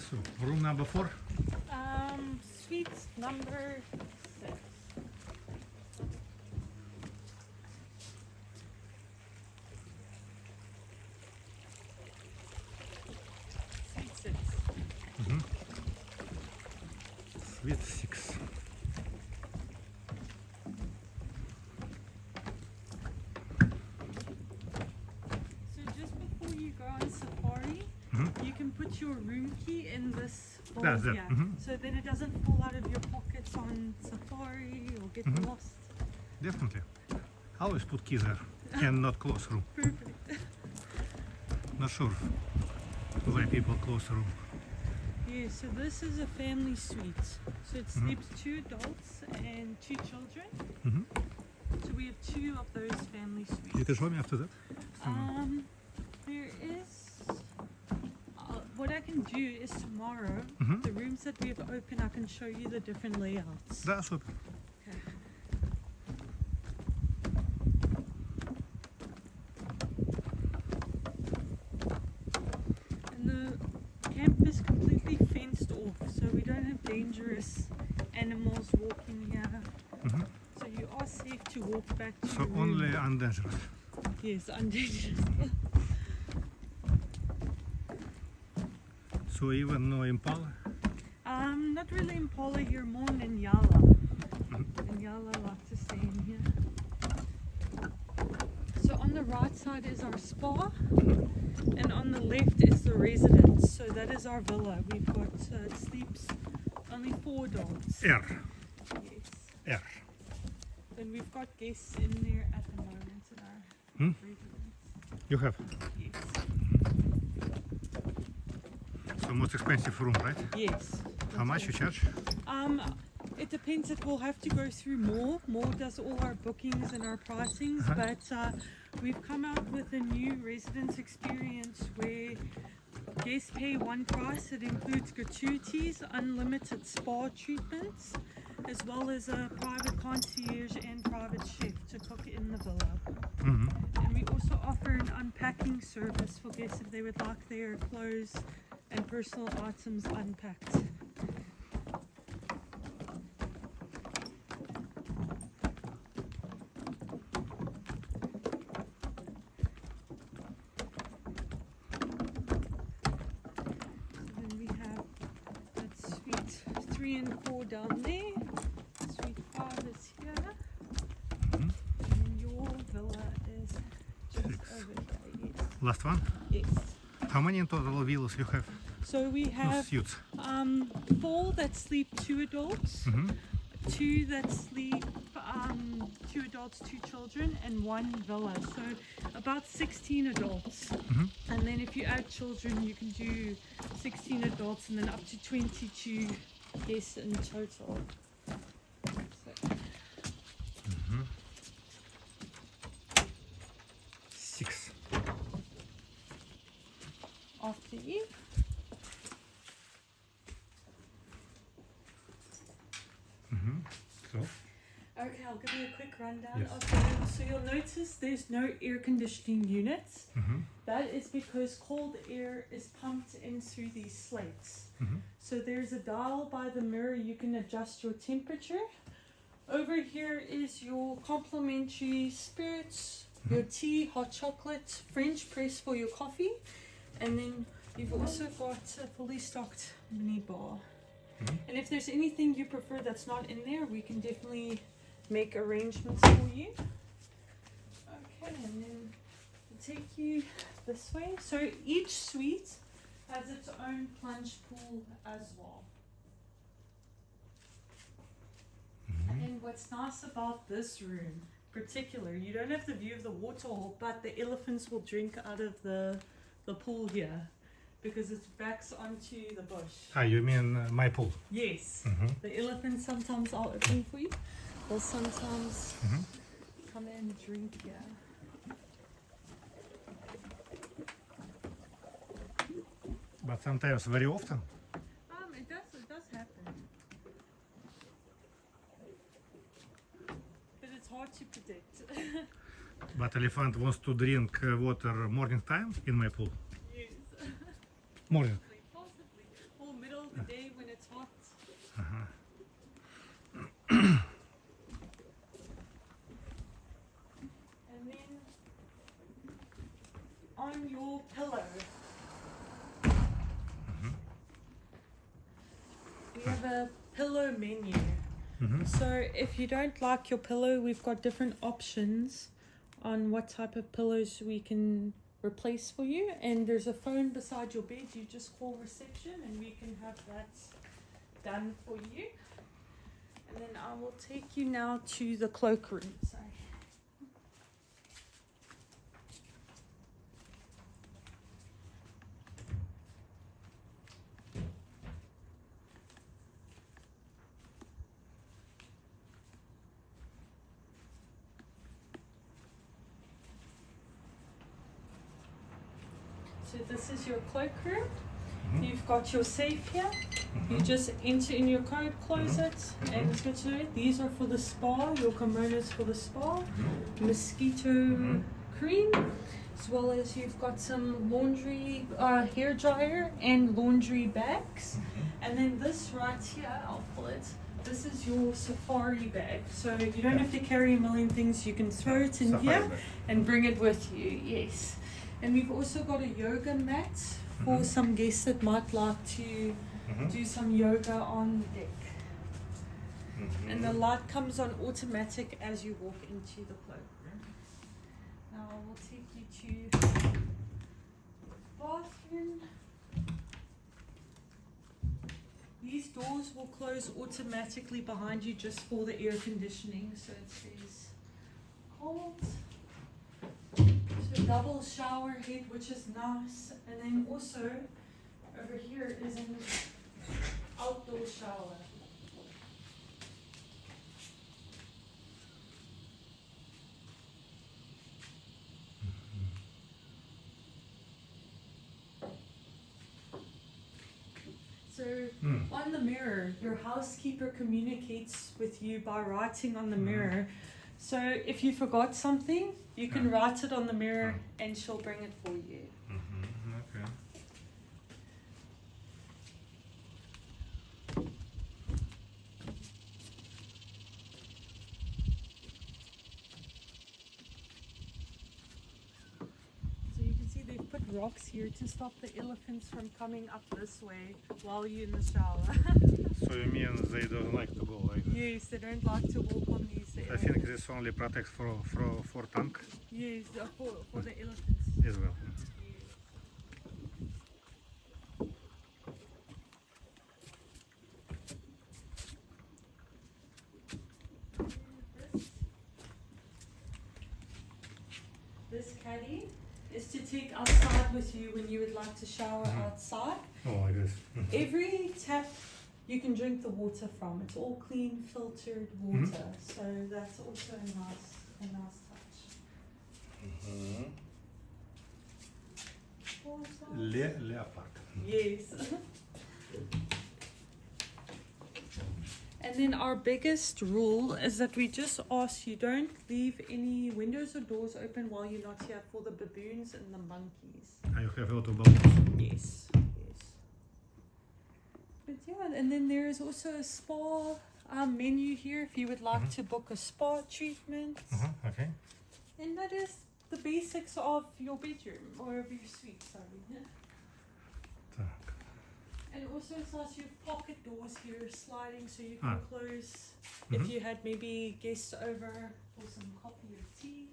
So, room number 4. Suite number 6. Suite 6. Suite 6. So just before you go on safari, you can put your room key in this bowl That's it. here. So then it doesn't fall out of your pockets on safari or get lost. Definitely. Always put key there. And not close room. Perfect. Not sure why people close the room. Yeah, so this is a family suite. So it sleeps 2 adults and 2 children. So we have 2 of those family suites. You can show me after that? There is, what I can do is tomorrow, the rooms that we have open, I can show you the different layouts. Да, супер. Okay. And the camp is completely fenced off, so we don't have dangerous animals walking here. So you are safe to walk back to So your room. only undangerous. Yes, undangerous. So even no impala? Not really Impala here, more Nyala. Nyala like to stay in here. So on the right side is our spa, and on the left is the residence. So that is our villa. We've got, it sleeps only 4 adults. R. Yes. R. And we've got guests in there at the moment in our residence. You have. Yes. So most expensive room, right? Yes. How much you charge? It depends. It will have to go through more. More does all our bookings and our pricings, but we've come out with a new residence experience where guests pay one price. It includes gratuities, unlimited spa treatments, as well as a private concierge and private chef to cook in the villa. And we also offer an unpacking service for guests if they would like their clothes and personal items unpacked. Then we have that suite 3 and 4 down there. Suite 5 is here. And your villa is just 6. over there. Yes. Last one? Yes. How many in total villas you have? So we No, have suites. 4 that sleep 2 adults, 2 that sleep 2 adults, 2 children, and 1 villa. So about 16 adults. And then if you add children, you can do 16 adults and then up to 22 guests in total. So, 6. after you. So, Okay, I'll give you a quick rundown Yes. of the room. So you'll notice there's no air conditioning units. That is because cold air is pumped in through these slates. So there's a dial by the mirror, you can adjust your temperature. Over here is your complimentary spirits, your tea, hot chocolate, French press for your coffee, and then you've also got a fully stocked mini bar. And if there's anything you prefer that's not in there, we can definitely make arrangements for you. Okay, and then we'll take you this way. So each suite has its own plunge pool as well. And what's nice about this room particular, you don't have the view of the waterhole, but the elephants will drink out of the pool here because it backs onto the bush. you mean my pool? Yes, the elephants sometimes are open for you. They'll sometimes come and drink here. But sometimes, very often. It does happen. But it's hard to predict. But elephant wants to drink water morning time in my pool. Yes. Morning. Possibly. Or And then on your pillow, we have a pillow menu. So if you don't like your pillow, we've got different options on what type of pillows we can replace for you. And there's a phone beside your bed. You just call reception and we can have that done for you. And then I will take you now to the cloakroom. Sorry. So this is your cloakroom. You've got your safe here. You just enter in your coat closet and it's good to know these are for the spa, your kimonos for the spa, mosquito cream, as well as you've got some laundry, hair dryer and laundry bags. And then this right here, I'll pull it. This is your safari bag. So you don't have to carry a million things. You can throw it in here and bring it with you. Yes. And we've also got a yoga mat for some guests that might like to do some yoga on the deck. And the light comes on automatic as you walk into the cloakroom. Now I will take you to the bathroom. These doors will close automatically behind you just for the air conditioning, so it says cold. So double shower head, which is nice, and then also over here is an outdoor shower. So on the mirror, your housekeeper communicates with you by writing on the mirror. So if you forgot something, you can write it on the mirror and she'll bring it for you. Okay. So you can see they've put rocks here to stop the elephants from coming up this way while you're in the shower. So you mean they don't like to go like that? Yes, they don't like to walk on these I elephants. think this only protects for tank Yes, for the elephants. as well. This caddy is to take outside with you when you would like to shower outside. Oh, like this. Every tap you can drink the water from. It's all clean, filtered water. So that's also a nice touch. Leopard. Yes. And then our biggest rule is that we just ask you don't leave any windows or doors open while you're not here for the baboons and the monkeys. You have a lot of balloons. Yes. But yeah, and then there is also a spa menu here if you would like to book a spa treatment. Okay. And that is the basics of your bedroom or of your suite, sorry. Так. And also it's nice you have pocket doors here sliding so you can close if you had maybe guests over for some coffee or tea.